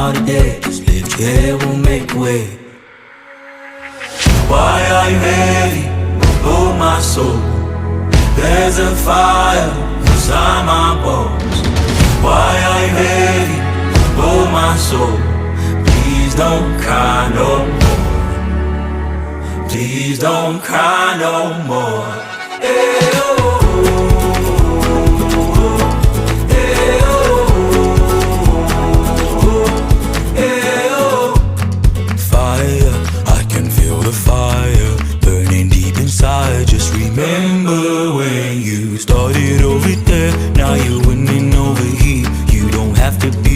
another day. Just lift your head, we'll make way. Why are you heavy? Oh my soul, there's a fire inside my bones. Why are you heavy? Oh my soul, please don't cry no more. Please don't cry no more. Hey, oh, hey, oh, hey, oh. Fire, I can feel the fire burning deep inside. Just remember when you started over there. Now you're winning over here. You don't have to be